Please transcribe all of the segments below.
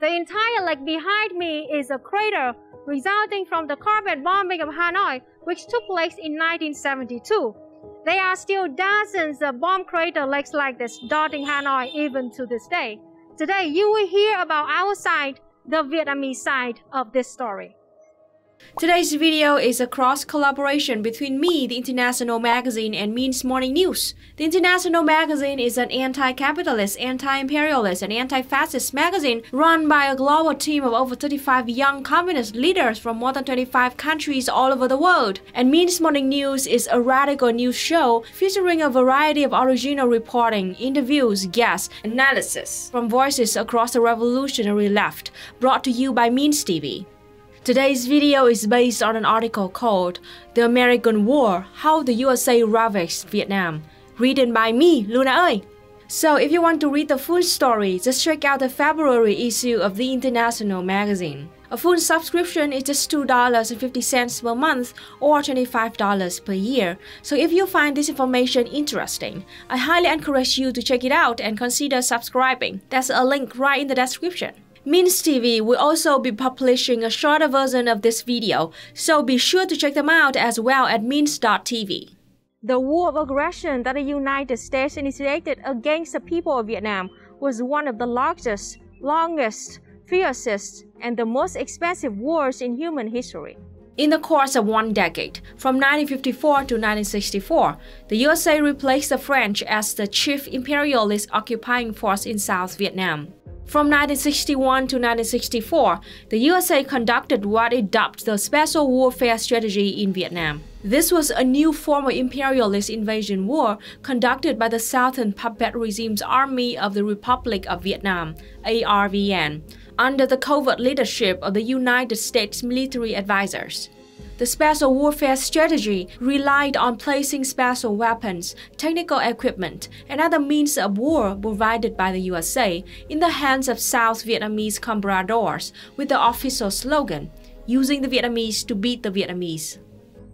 The entire lake behind me is a crater resulting from the carpet bombing of Hanoi, which took place in 1972. There are still dozens of bomb crater lakes like this dotting Hanoi even to this day. Today, you will hear about our side, the Vietnamese side of this story. Today's video is a cross-collaboration between me, the International Magazine, and Means Morning News. The International Magazine is an anti-capitalist, anti-imperialist, and anti-fascist magazine run by a global team of over 35 young communist leaders from more than 25 countries all over the world. And Means Morning News is a radical news show featuring a variety of original reporting, interviews, guests, analysis from voices across the revolutionary left, brought to you by Means TV. Today's video is based on an article called The American War, How the USA Ravaged Vietnam, written by me, Luna ơi. So if you want to read the full story, just check out the February issue of the International Magazine. A full subscription is just $2.50 per month or $25 per year. So if you find this information interesting, I highly encourage you to check it out and consider subscribing. There's a link right in the description. Means TV will also be publishing a shorter version of this video, so be sure to check them out as well at means.tv. The war of aggression that the United States initiated against the people of Vietnam was one of the largest, longest, fiercest, and the most expensive wars in human history. In the course of one decade, from 1954 to 1964, the USA replaced the French as the chief imperialist occupying force in South Vietnam. From 1961 to 1964, the USA conducted what it dubbed the Special Warfare Strategy in Vietnam. This was a new form of imperialist invasion war conducted by the Southern Puppet Regime's Army of the Republic of Vietnam, ARVN, under the covert leadership of the United States military advisors. The Special Warfare Strategy relied on placing special weapons, technical equipment, and other means of war provided by the USA in the hands of South Vietnamese compradors with the official slogan, "Using the Vietnamese to beat the Vietnamese."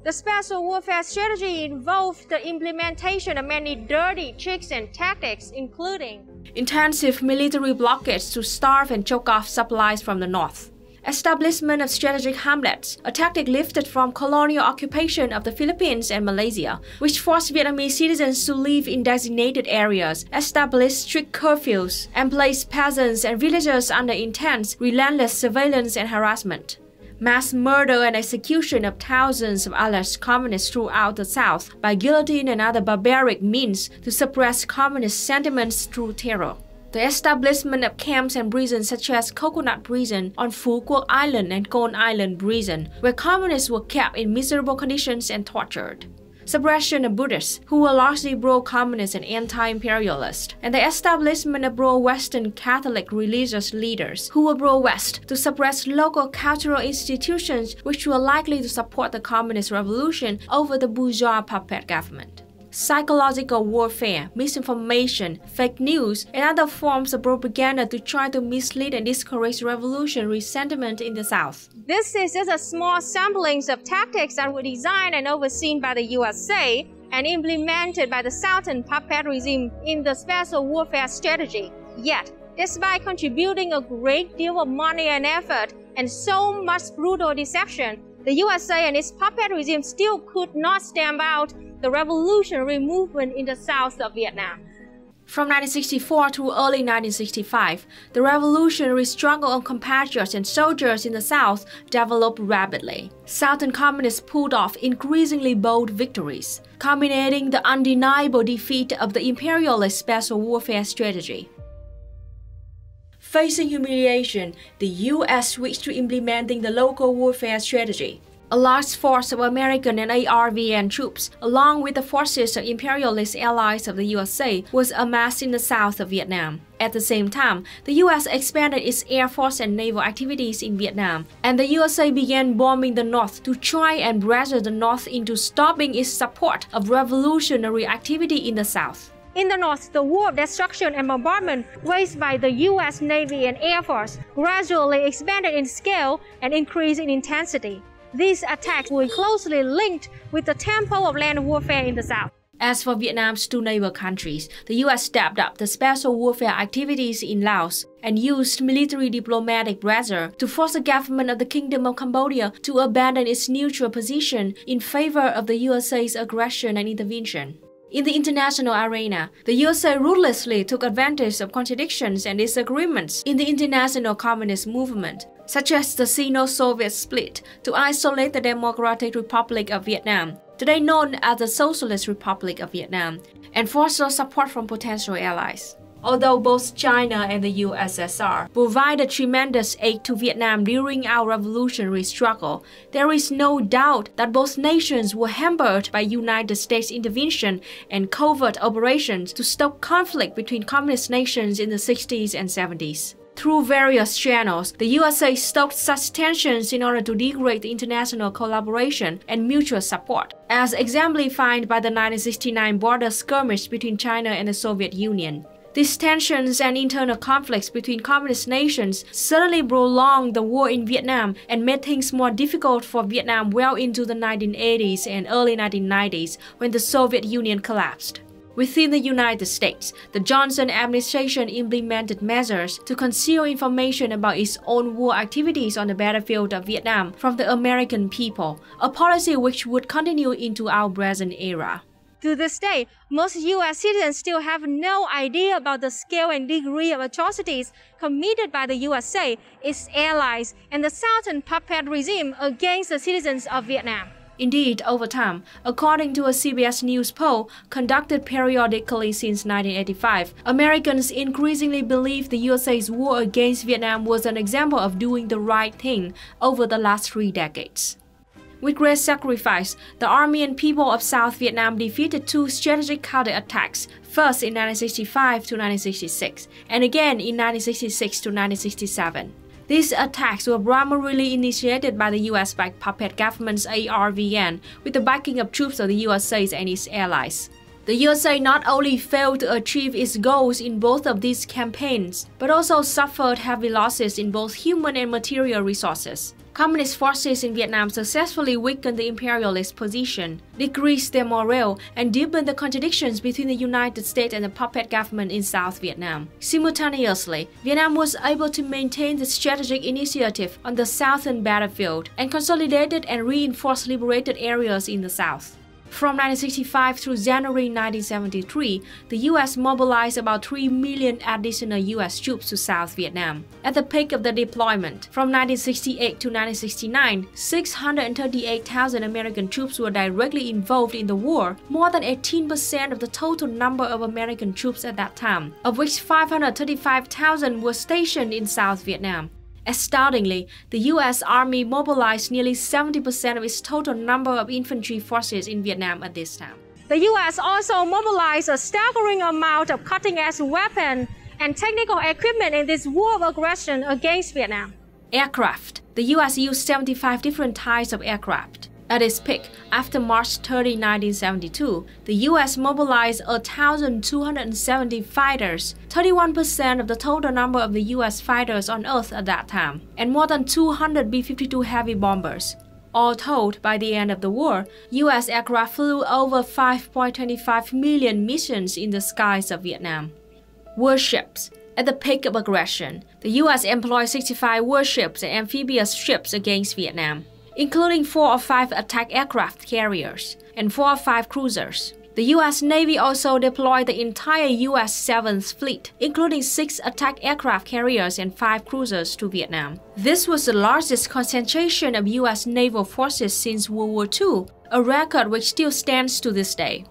The Special Warfare Strategy involved the implementation of many dirty tricks and tactics, including intensive military blockades to starve and choke off supplies from the north, establishment of strategic hamlets, a tactic lifted from colonial occupation of the Philippines and Malaysia, which forced Vietnamese citizens to live in designated areas, established strict curfews, and placed peasants and villagers under intense, relentless surveillance and harassment. Mass murder and execution of thousands of alleged communists throughout the South by guillotine and other barbaric means to suppress communist sentiments through terror. The establishment of camps and prisons such as Coconut Prison on Phu Quoc Island and Con Island Prison, where communists were kept in miserable conditions and tortured. Suppression of Buddhists, who were largely pro-communist and anti-imperialist, and the establishment of pro-Western Catholic religious leaders, who were pro-West, to suppress local cultural institutions which were likely to support the communist revolution over the bourgeois puppet government. Psychological warfare, misinformation, fake news, and other forms of propaganda to try to mislead and discourage revolutionary sentiment in the South. This is just a small samplings of tactics that were designed and overseen by the USA and implemented by the Southern Puppet Regime in the Special Warfare Strategy. Yet, despite contributing a great deal of money and effort and so much brutal deception, the USA and its puppet regime still could not stamp out the revolutionary movement in the south of Vietnam. From 1964 to early 1965, the revolutionary struggle on compatriots and soldiers in the South developed rapidly. Southern communists pulled off increasingly bold victories, culminating the undeniable defeat of the imperialist Special Warfare Strategy. Facing humiliation, the U.S. switched to implementing the local warfare strategy. A large force of American and ARVN troops, along with the forces of imperialist allies of the USA, was amassed in the south of Vietnam. At the same time, the U.S. expanded its air force and naval activities in Vietnam, and the USA began bombing the North to try and pressure the North into stopping its support of revolutionary activity in the South. In the North, the war of destruction and bombardment waged by the U.S. Navy and Air Force gradually expanded in scale and increased in intensity. These attacks were closely linked with the tempo of land warfare in the South. As for Vietnam's two neighbor countries, the U.S. stepped up the special warfare activities in Laos and used military diplomatic pressure to force the government of the Kingdom of Cambodia to abandon its neutral position in favor of the USA's aggression and intervention. In the international arena, the USA ruthlessly took advantage of contradictions and disagreements in the international communist movement, such as the Sino-Soviet split, to isolate the Democratic Republic of Vietnam, today known as the Socialist Republic of Vietnam, and foster support from potential allies. Although both China and the USSR provided tremendous aid to Vietnam during our revolutionary struggle, there is no doubt that both nations were hampered by United States intervention and covert operations to stop conflict between communist nations in the 60s and 70s. Through various channels, the USA stoked such tensions in order to degrade international collaboration and mutual support, as exemplified by the 1969 border skirmish between China and the Soviet Union. These tensions and internal conflicts between communist nations certainly prolonged the war in Vietnam and made things more difficult for Vietnam well into the 1980s and early 1990s when the Soviet Union collapsed. Within the United States, the Johnson administration implemented measures to conceal information about its own war activities on the battlefield of Vietnam from the American people, a policy which would continue into our present era. To this day, most U.S. citizens still have no idea about the scale and degree of atrocities committed by the USA, its allies, and the Southern puppet regime against the citizens of Vietnam. Indeed, over time, according to a CBS News poll conducted periodically since 1985, Americans increasingly believe the USA's war against Vietnam was an example of doing the right thing over the last 3 decades. With great sacrifice, the army and people of South Vietnam defeated 2 strategic counterattacks, first in 1965 to 1966, and again in 1966 to 1967. These attacks were primarily initiated by the US-backed puppet government's ARVN with the backing of troops of the USA and its allies. The USA not only failed to achieve its goals in both of these campaigns, but also suffered heavy losses in both human and material resources. Communist forces in Vietnam successfully weakened the imperialist position, decreased their morale, and deepened the contradictions between the United States and the puppet government in South Vietnam. Simultaneously, Vietnam was able to maintain the strategic initiative on the southern battlefield and consolidated and reinforced liberated areas in the south. From 1965 through January 1973, the U.S. mobilized about 3 million additional U.S. troops to South Vietnam. At the peak of the deployment, from 1968 to 1969, 638,000 American troops were directly involved in the war, more than 18% of the total number of American troops at that time, of which 535,000 were stationed in South Vietnam. Astoundingly, the U.S. Army mobilized nearly 70% of its total number of infantry forces in Vietnam at this time. The U.S. also mobilized a staggering amount of cutting-edge weapons and technical equipment in this war of aggression against Vietnam. Aircraft. The U.S. used 75 different types of aircraft. At its peak, after March 30, 1972, the U.S. mobilized 1,270 fighters, 31% of the total number of the U.S. fighters on Earth at that time, and more than 200 B-52 heavy bombers. All told, by the end of the war, U.S. aircraft flew over 5.25 million missions in the skies of Vietnam. Warships. At the peak of aggression, the U.S. employed 65 warships and amphibious ships against Vietnam, including 4 or 5 attack aircraft carriers and 4 or 5 cruisers. The U.S. Navy also deployed the entire U.S. 7th Fleet, including 6 attack aircraft carriers and 5 cruisers to Vietnam. This was the largest concentration of U.S. naval forces since World War II, a record which still stands to this day.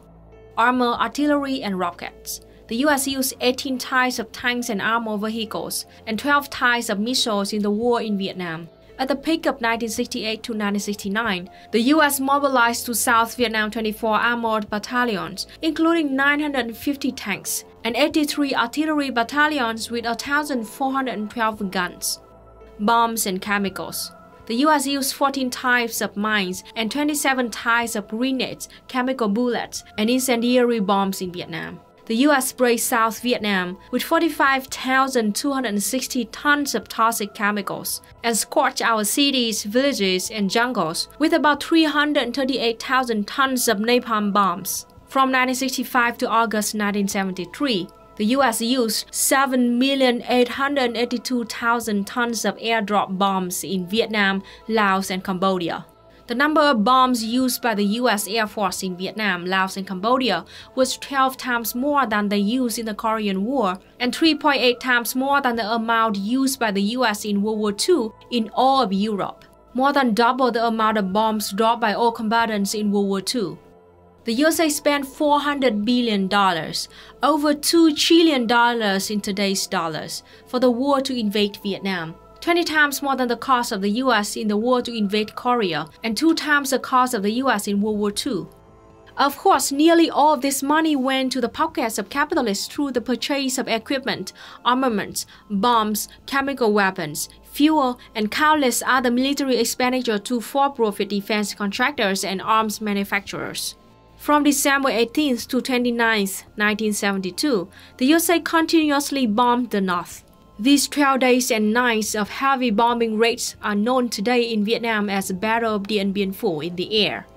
Armor, artillery, and rockets. The U.S. used 18 types of tanks and armored vehicles and 12 types of missiles in the war in Vietnam. At the peak of 1968 to 1969, the U.S. mobilized to South Vietnam 24 armored battalions, including 950 tanks, and 83 artillery battalions with 1,412 guns. Bombs and chemicals. The U.S. used 14 types of mines and 27 types of grenades, chemical bullets, and incendiary bombs in Vietnam. The U.S. sprayed South Vietnam with 45,260 tons of toxic chemicals and scorched our cities, villages, and jungles with about 338,000 tons of napalm bombs. From 1965 to August 1973, the U.S. used 7,882,000 tons of airdrop bombs in Vietnam, Laos, and Cambodia. The number of bombs used by the U.S. Air Force in Vietnam, Laos, and Cambodia was 12 times more than they used in the Korean War and 3.8 times more than the amount used by the U.S. in World War II in all of Europe, more than double the amount of bombs dropped by all combatants in World War II. The USA spent $400 billion, over $2 trillion in today's dollars, for the war to invade Vietnam, 20 times more than the cost of the US in the war to invade Korea, and 2 times the cost of the US in World War II. Of course, nearly all of this money went to the pockets of capitalists through the purchase of equipment, armaments, bombs, chemical weapons, fuel, and countless other military expenditure to for-profit defense contractors and arms manufacturers. From December 18th to 29th, 1972, the USA continuously bombed the North. These 12 days and nights of heavy bombing raids are known today in Vietnam as the Battle of Dien Bien Phu in the air.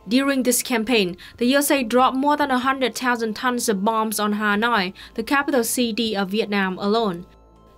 During this campaign, the USA dropped more than 100,000 tons of bombs on Hanoi, the capital city of Vietnam alone.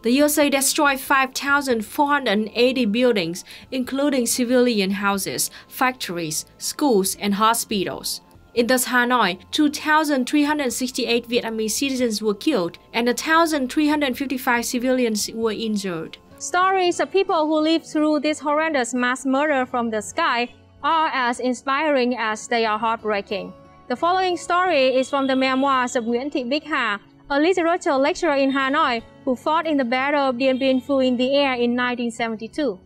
The USA destroyed 5,480 buildings, including civilian houses, factories, schools, and hospitals. In thus Hanoi, 2,368 Vietnamese citizens were killed and 1,355 civilians were injured. Stories of people who lived through this horrendous mass murder from the sky are as inspiring as they are heartbreaking. The following story is from the memoirs of Nguyễn Thị Bích, a literature lecturer in Hanoi who fought in the Battle of Dien Bien Phu in the air in 1972.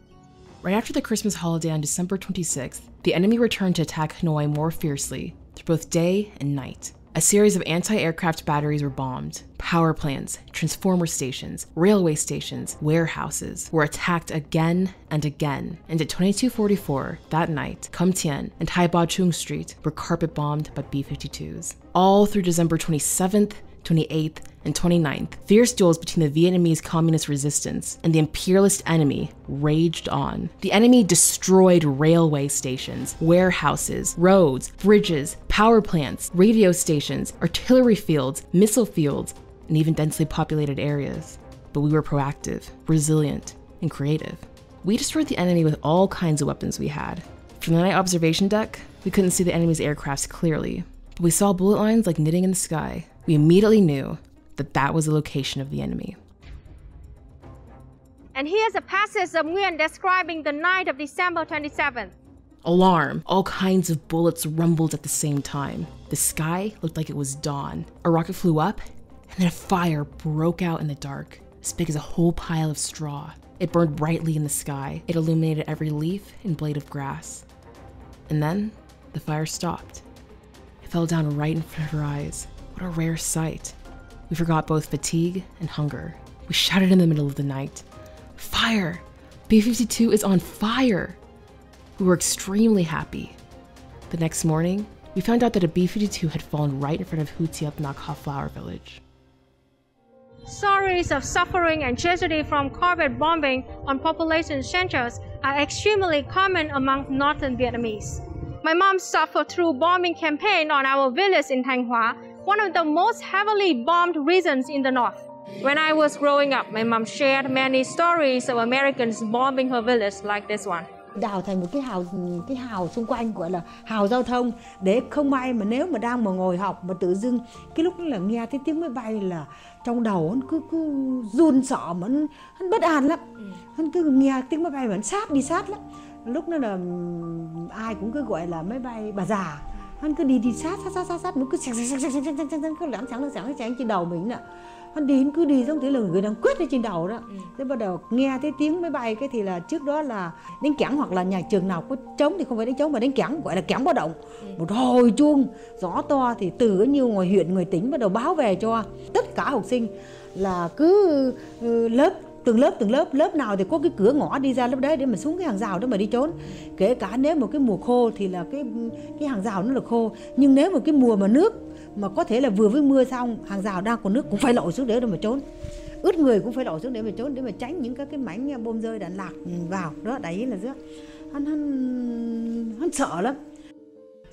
Right after the Christmas holiday on December 26th, the enemy returned to attack Hanoi more fiercely, through both day and night. A series of anti-aircraft batteries were bombed. Power plants, transformer stations, railway stations, warehouses were attacked again and again. And at 22:44 that night, Cam Tien and Hai Ba Chung Street were carpet bombed by B-52s. All through December 27th, 28th, and 29th, fierce duels between the Vietnamese communist resistance and the imperialist enemy raged on. The enemy destroyed railway stations, warehouses, roads, bridges, power plants, radio stations, artillery fields, missile fields, and even densely populated areas. But we were proactive, resilient, and creative. We destroyed the enemy with all kinds of weapons we had. From the night observation deck, we couldn't see the enemy's aircrafts clearly, but we saw bullet lines like knitting in the sky. We immediately knew that was the location of the enemy. And here's a passage of Nguyen describing the night of December 27th. Alarm! All kinds of bullets rumbled at the same time. The sky looked like it was dawn. A rocket flew up, and then a fire broke out in the dark, as big as a whole pile of straw. It burned brightly in the sky. It illuminated every leaf and blade of grass. And then, the fire stopped. It fell down right in front of our eyes. What a rare sight. We forgot both fatigue and hunger. We shouted in the middle of the night, "Fire! B-52 is on fire!" We were extremely happy. The next morning, we found out that a B-52 had fallen right in front of Hu Tiap Nak Ha Flower Village. Stories of suffering and tragedy from carpet bombing on population centers are extremely common among Northern Vietnamese. My mom suffered through bombing campaign on our village in Thanh Hóa, one of the most heavily bombed regions in the north. When I was growing up, my mom shared many stories of Americans bombing her village like this one. Đào thành một cái hào xung quanh gọi là hào giao thông, để không may mà nếu mà đang ngồi học mà tự dưng cái lúc đó là nghe thấy tiếng máy bay là trong đầu hắn cứ run sợ mà hắn bất an lắm. Hắn cứ nghe tiếng máy bay mà hắn sát lắm. Lúc đó là ai cũng cứ gọi là máy bay bà già. Hắn cứ đi sát nó cứ cứ lảng sáng trên đầu mình nè. Hắn cứ đi giống thế là người đang quét lên trên đầu đó. Thế bắt đầu nghe thấy tiếng máy bay cái thì là trước đó là đánh kẽng, hoặc là nhà trường nào có trống thì không phải đánh trống mà đánh kẽng, gọi là kẽng báo động. Một hồi chuông gió to thì từ như ngoài huyện ngoài tỉnh bắt đầu báo về cho tất cả học sinh là cứ từng lớp nào thì có cái cửa ngõ đi ra lớp đấy để mà xuống cái hàng rào đó mà đi trốn. Kể cả nếu một cái mùa khô thì là cái hàng rào nó là khô, nhưng nếu một cái mùa mà nước mà có thể là vừa với mưa xong hàng rào đang còn nước cũng phải lội xuống để mà trốn, ướt người cũng phải lội xuống để mà trốn, để mà tránh những các cái mảnh bom rơi đạn lạc vào đó. Đấy là rất hắn sợ lắm.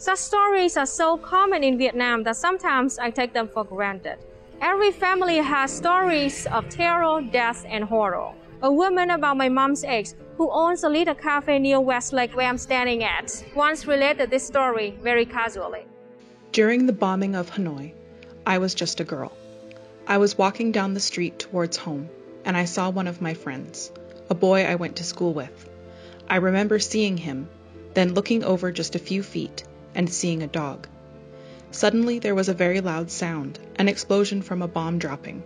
Such stories are so common in Vietnam that sometimes I take them for granted. Every family has stories of terror, death, and horror. A woman about my mom's age who owns a little cafe near Westlake where I'm standing at once related this story very casually. During the bombing of Hanoi, I was just a girl. I was walking down the street towards home, and I saw one of my friends, a boy I went to school with. I remember seeing him, then looking over just a few feet and seeing a dog. Suddenly there was a very loud sound, an explosion from a bomb dropping.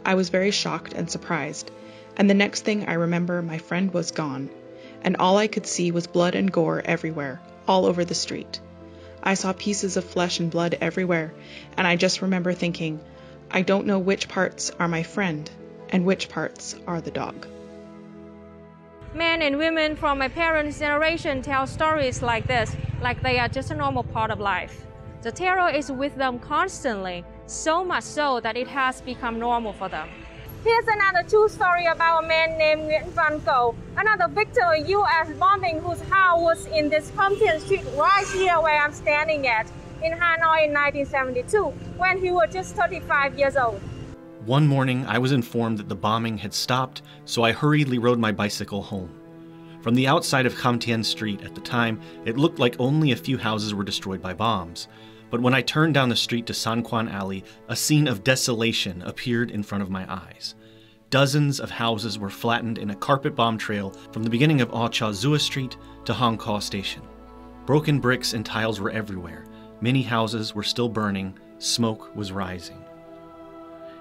I was very shocked and surprised, and the next thing I remember, my friend was gone, and all I could see was blood and gore everywhere, all over the street. I saw pieces of flesh and blood everywhere, and I just remember thinking, I don't know which parts are my friend and which parts are the dog. Men and women from my parents' generation tell stories like this, like they are just a normal part of life. The terror is with them constantly, so much so that it has become normal for them. Here's another true story about a man named Nguyễn Vân Cầu, another victim of U.S. bombing whose house was in this Compton street right here where I'm standing at, in Hanoi in 1972, when he was just 35 years old. One morning, I was informed that the bombing had stopped, so I hurriedly rode my bicycle home. From the outside of Cam Tien Street at the time, it looked like only a few houses were destroyed by bombs. But when I turned down the street to San Quan Alley, a scene of desolation appeared in front of my eyes. Dozens of houses were flattened in a carpet bomb trail from the beginning of Au Cha Zua Street to Hong Kong Station. Broken bricks and tiles were everywhere. Many houses were still burning. Smoke was rising.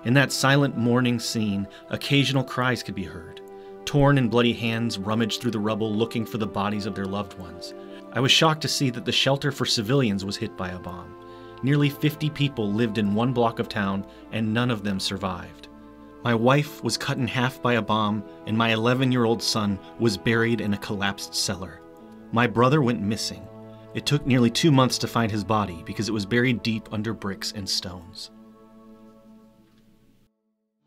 In that silent morning scene, occasional cries could be heard. Torn and bloody hands rummaged through the rubble looking for the bodies of their loved ones. I was shocked to see that the shelter for civilians was hit by a bomb. Nearly 50 people lived in one block of town, and none of them survived. My wife was cut in half by a bomb, and my 11-year-old son was buried in a collapsed cellar. My brother went missing. It took nearly 2 months to find his body because it was buried deep under bricks and stones.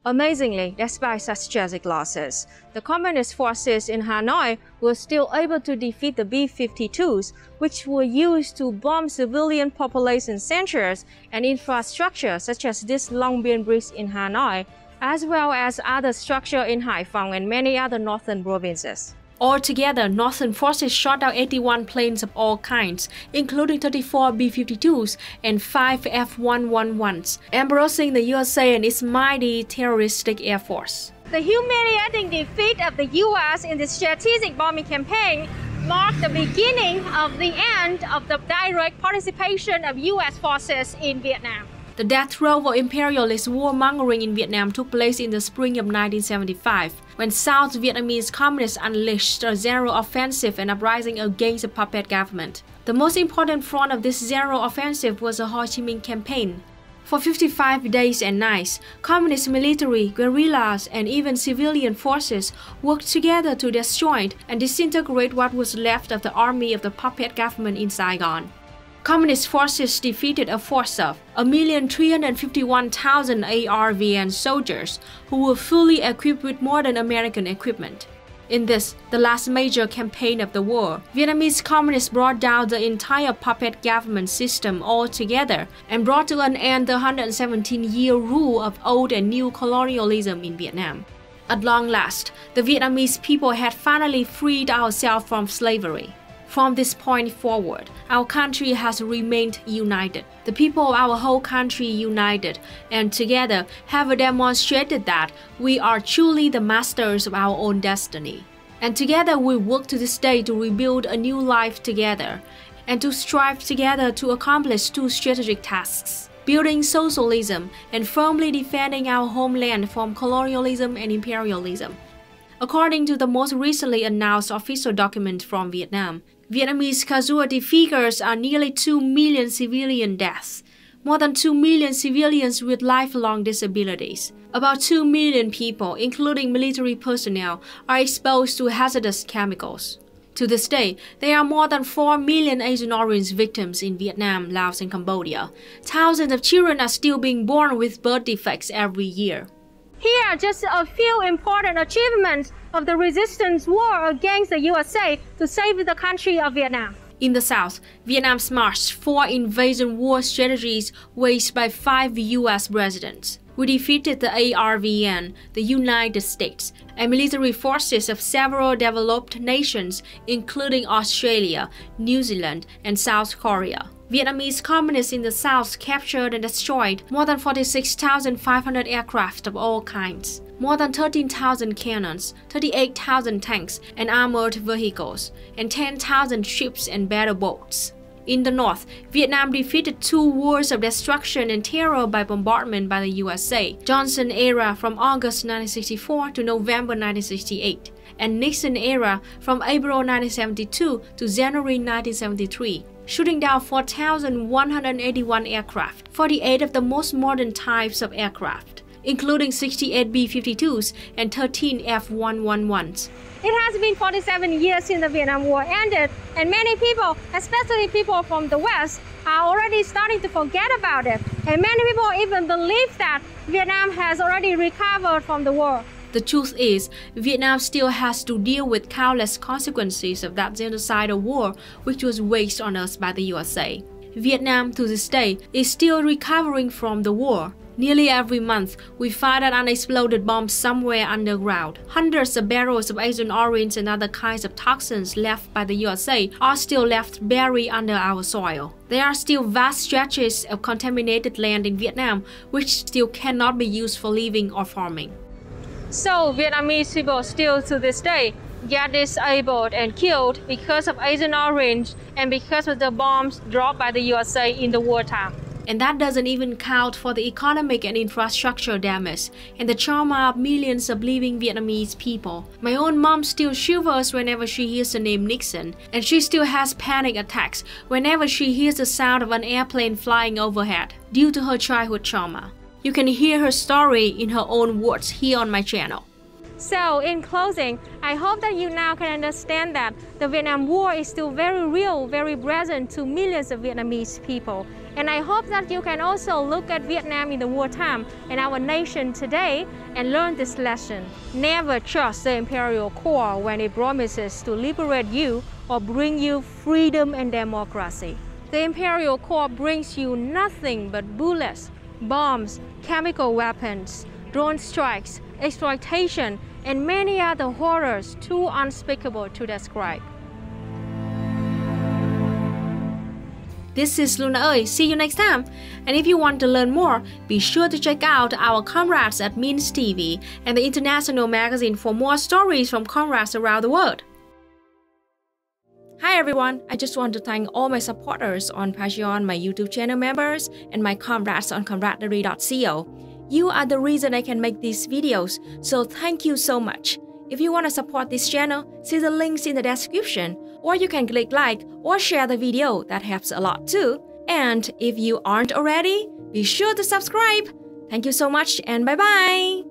Amazingly, despite such tragic losses, the communist forces in Hanoi were still able to defeat the B-52s, which were used to bomb civilian population centers and infrastructure such as this Long Bien Bridge in Hanoi, as well as other structures in Haiphong and many other northern provinces. Altogether, Northern forces shot down 81 planes of all kinds, including 34 B-52s and 5 F-111s, embarrassing the USA and its mighty terroristic air force. The humiliating defeat of the U.S. in the strategic bombing campaign marked the beginning of the end of the direct participation of U.S. forces in Vietnam. The death row for imperialist warmongering in Vietnam took place in the spring of 1975, when South Vietnamese communists unleashed a general offensive and uprising against the puppet government. The most important front of this general offensive was the Ho Chi Minh campaign. For 55 days and nights, communist military, guerrillas, and even civilian forces worked together to destroy and disintegrate what was left of the army of the puppet government in Saigon. Communist forces defeated a force of 1,351,000 ARVN soldiers who were fully equipped with modern American equipment. In this, the last major campaign of the war, Vietnamese communists brought down the entire puppet government system altogether and brought to an end the 117-year rule of old and new colonialism in Vietnam. At long last, the Vietnamese people had finally freed ourselves from slavery. From this point forward, our country has remained united. The people of our whole country united and together have demonstrated that we are truly the masters of our own destiny. And together we work to this day to rebuild a new life together and to strive together to accomplish two strategic tasks: building socialism and firmly defending our homeland from colonialism and imperialism. According to the most recently announced official document from Vietnam, Vietnamese casualty figures are nearly 2 million civilian deaths, more than 2 million civilians with lifelong disabilities. About 2 million people, including military personnel, are exposed to hazardous chemicals. To this day, there are more than 4 million Agent Orange victims in Vietnam, Laos, and Cambodia. Thousands of children are still being born with birth defects every year. Here are just a few important achievements of the resistance war against the USA to save the country of Vietnam. In the South, Vietnam smashed 4 invasion war strategies waged by 5 U.S. presidents. We defeated the ARVN, the United States, and military forces of several developed nations, including Australia, New Zealand, and South Korea. Vietnamese communists in the South captured and destroyed more than 46,500 aircraft of all kinds, more than 13,000 cannons, 38,000 tanks and armored vehicles, and 10,000 ships and battle boats. In the North, Vietnam defeated 2 wars of destruction and terror by bombardment by the USA, Johnson era from August 1964 to November 1968, and Nixon era from April 1972 to January 1973, shooting down 4,181 aircraft, 48 of the most modern types of aircraft, including 68 B-52s and 13 F-111s. It has been 47 years since the Vietnam War ended, and many people, especially people from the West, are already starting to forget about it. And many people even believe that Vietnam has already recovered from the war. The truth is, Vietnam still has to deal with countless consequences of that genocidal war which was waged on us by the USA. Vietnam, to this day, is still recovering from the war. Nearly every month, we find an unexploded bomb somewhere underground. Hundreds of barrels of Agent Orange and other kinds of toxins left by the USA are still left buried under our soil. There are still vast stretches of contaminated land in Vietnam which still cannot be used for living or farming. So Vietnamese people still to this day get disabled and killed because of Agent Orange and because of the bombs dropped by the USA in the wartime. And that doesn't even count for the economic and infrastructure damage and the trauma of millions of living Vietnamese people. My own mom still shivers whenever she hears the name Nixon, and she still has panic attacks whenever she hears the sound of an airplane flying overhead due to her childhood trauma. You can hear her story in her own words here on my channel. So in closing, I hope that you now can understand that the Vietnam War is still very real, very present to millions of Vietnamese people. And I hope that you can also look at Vietnam in the wartime and our nation today and learn this lesson. Never trust the Imperial Corps when it promises to liberate you or bring you freedom and democracy. The Imperial Corps brings you nothing but bullets, bombs, chemical weapons, drone strikes, exploitation, and many other horrors too unspeakable to describe. This is Luna ơi, see you next time! And if you want to learn more, be sure to check out our comrades at Means TV and the International magazine for more stories from comrades around the world. Hi everyone, I just want to thank all my supporters on Patreon, my YouTube channel members, and my comrades on camaraderie.co. You are the reason I can make these videos, so thank you so much. If you want to support this channel, see the links in the description, or you can click like or share the video, that helps a lot too. And if you aren't already, be sure to subscribe. Thank you so much and bye bye!